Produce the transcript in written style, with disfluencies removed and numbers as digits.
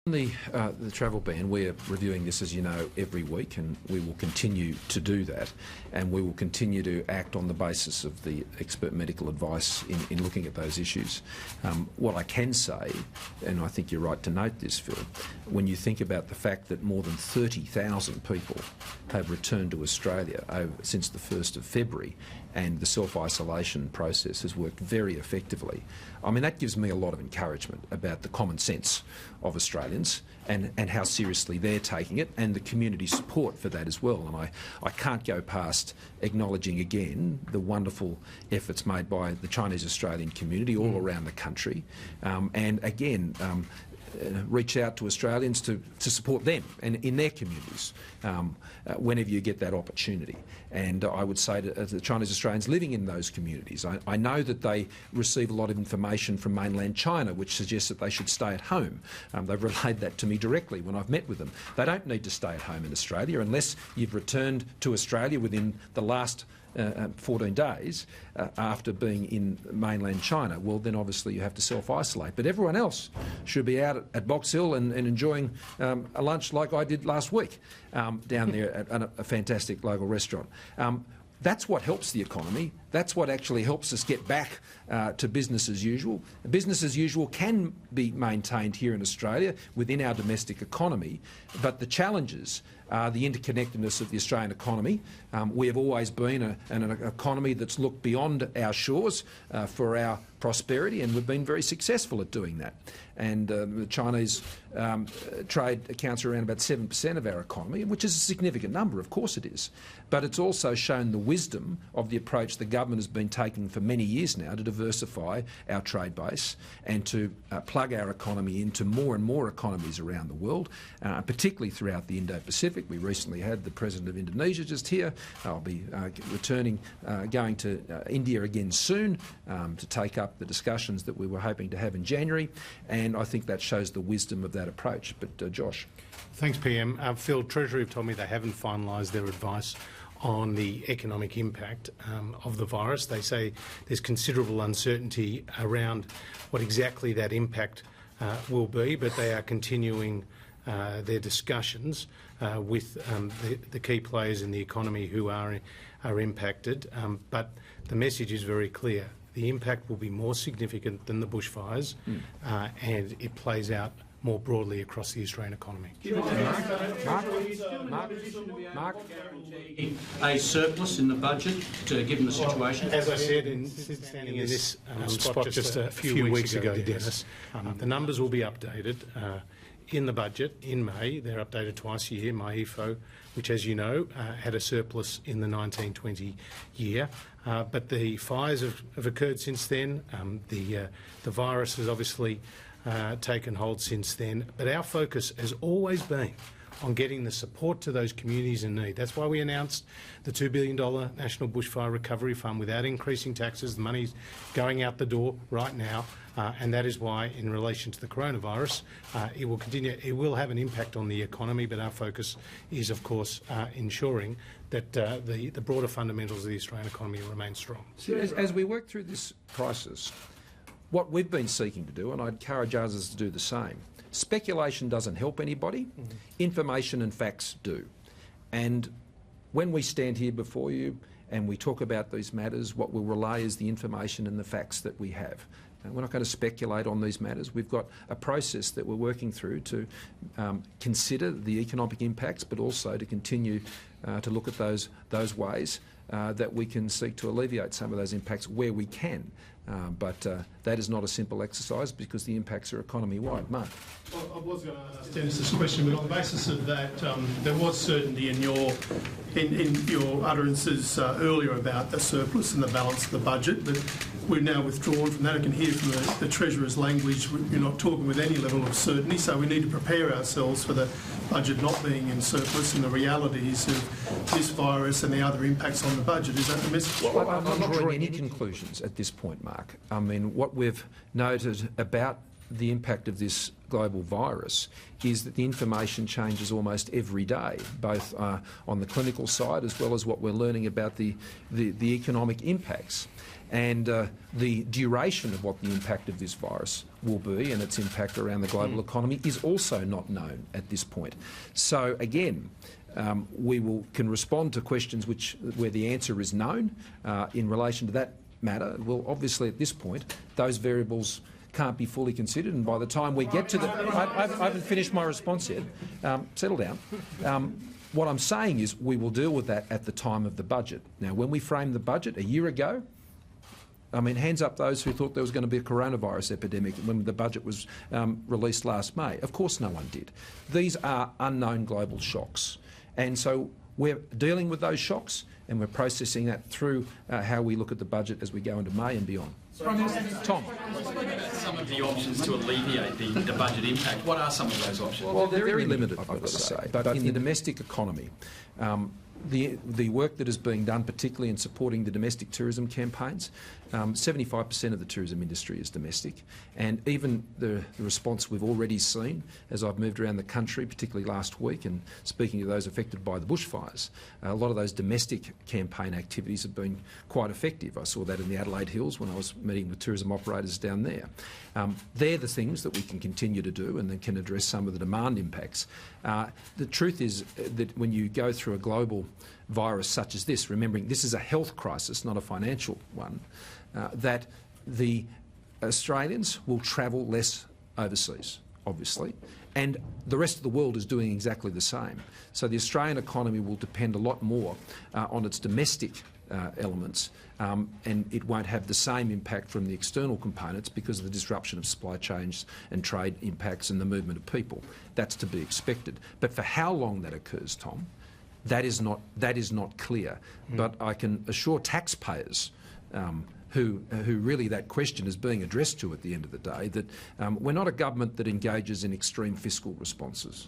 The travel ban, we're reviewing this, as you know, every week, and we will continue to do that, and we will continue to act on the basis of the expert medical advice in looking at those issues. What I can say, and I think you're right to note this, Phil, when you think about the fact that more than 30,000 people have returned to Australia since the 1st of February, and the self-isolation process has worked very effectively. I mean, that gives me a lot of encouragement about the common sense of Australians and how seriously they're taking it, and the community support for that as well. And I can't go past acknowledging again the wonderful efforts made by the Chinese Australian community all around the country, and again, reach out to Australians to support them and in their communities whenever you get that opportunity. And I would say to the Chinese Australians living in those communities, I know that they receive a lot of information from mainland China which suggests that they should stay at home. They've relayed that to me directly when I've met with them. They don't need to stay at home in Australia unless you've returned to Australia within the last 14 days after being in mainland China. Well, then obviously you have to self-isolate. But everyone else should be out at Box Hill and enjoying a lunch like I did last week down there at a fantastic local restaurant. That's what helps the economy. That's what actually helps us get back to business as usual. Business as usual can be maintained here in Australia within our domestic economy, but the challenges are the interconnectedness of the Australian economy. We have always been an economy that's looked beyond our shores for our prosperity, and we've been very successful at doing that. And the Chinese trade accounts for around about 7% of our economy, which is a significant number, of course it is. But it's also shown the wisdom of the approach the government has been taking for many years now to diversify our trade base and to plug our economy into more and more economies around the world, particularly throughout the Indo-Pacific. We recently had the President of Indonesia just here. I'll be going to India again soon to take up the discussions that we were hoping to have in January, and I think that shows the wisdom of that approach. But Josh. Thanks, PM. Phil, Treasury have told me they haven't finalised their advice on the economic impact of the virus. They say there's considerable uncertainty around what exactly that impact will be, but they are continuing their discussions with the key players in the economy who are impacted. But the message is very clear. The impact will be more significant than the bushfires, and it plays out more broadly across the Australian economy. Mark? A surplus in the budget, given the situation? As I said, standing in this spot just a few weeks ago, Dennis, the numbers will be updated in the budget in May. They're updated twice a year. MyEFO, which, as you know, had a surplus in the 1920 year. But the fires have occurred since then. The virus has obviously taken hold since then. But our focus has always been on getting the support to those communities in need. That's why we announced the $2 billion National Bushfire Recovery Fund without increasing taxes. The money's going out the door right now, and that is why, in relation to the coronavirus, it will continue. It will have an impact on the economy, but our focus is, of course, ensuring that the broader fundamentals of the Australian economy remain strong. So as we work through this crisis, what we've been seeking to do, and I'd encourage others to do the same, speculation doesn't help anybody. Information and facts do. And when we stand here before you and we talk about these matters, what we'll relay is the information and the facts that we have. And we're not going to speculate on these matters. We've got a process that we're working through to consider the economic impacts, but also to continue to look at those ways that we can seek to alleviate some of those impacts where we can. But that is not a simple exercise because the impacts are economy-wide. Mark? Well, I was going to ask Dennis this question, but on the basis of that, there was certainty in your utterances earlier about the surplus and the balance of the budget, but we've now withdrawn from that. I can hear from the Treasurer's language you're not talking with any level of certainty, so we need to prepare ourselves for the budget not being in surplus and the realities of this virus and the other impacts on the budget. Is that the message? Well, I'm not drawing any conclusions at this point, Mark. I mean, what we've noted about the impact of this global virus is that the information changes almost every day, both on the clinical side as well as what we're learning about the economic impacts. And the duration of what the impact of this virus will be and its impact around the global economy is also not known at this point. So again, we can respond to questions where the answer is known in relation to that matter. Well, obviously at this point, those variables can't be fully considered, and by the time we get to the... I haven't finished my response yet. Settle down. What I'm saying is we will deal with that at the time of the budget. Now, when we framed the budget a year ago, I mean, hands up those who thought there was going to be a coronavirus epidemic when the budget was released last May. Of course no one did. These are unknown global shocks. And so we're dealing with those shocks and we're processing that through how we look at the budget as we go into May and beyond. Tom. Some of the options to alleviate the budget impact. What are some of those options? Well, they're very limited, I've got to say. But in the domestic economy, the work that is being done, particularly in supporting the domestic tourism campaigns, 75% of the tourism industry is domestic, and even the response we've already seen as I've moved around the country, particularly last week, and speaking to those affected by the bushfires, a lot of those domestic campaign activities have been quite effective. I saw that in the Adelaide Hills when I was meeting with tourism operators down there. They're the things that we can continue to do and then can address some of the demand impacts. The truth is that when you go through a global virus such as this, remembering this is a health crisis, not a financial one, that the Australians will travel less overseas, obviously, and the rest of the world is doing exactly the same. So the Australian economy will depend a lot more on its domestic elements, and it won't have the same impact from the external components because of the disruption of supply chains and trade impacts and the movement of people. That's to be expected. But for how long that occurs, Tom, that is not clear. But I can assure taxpayers who really that question is being addressed to at the end of the day that we're not a government that engages in extreme fiscal responses.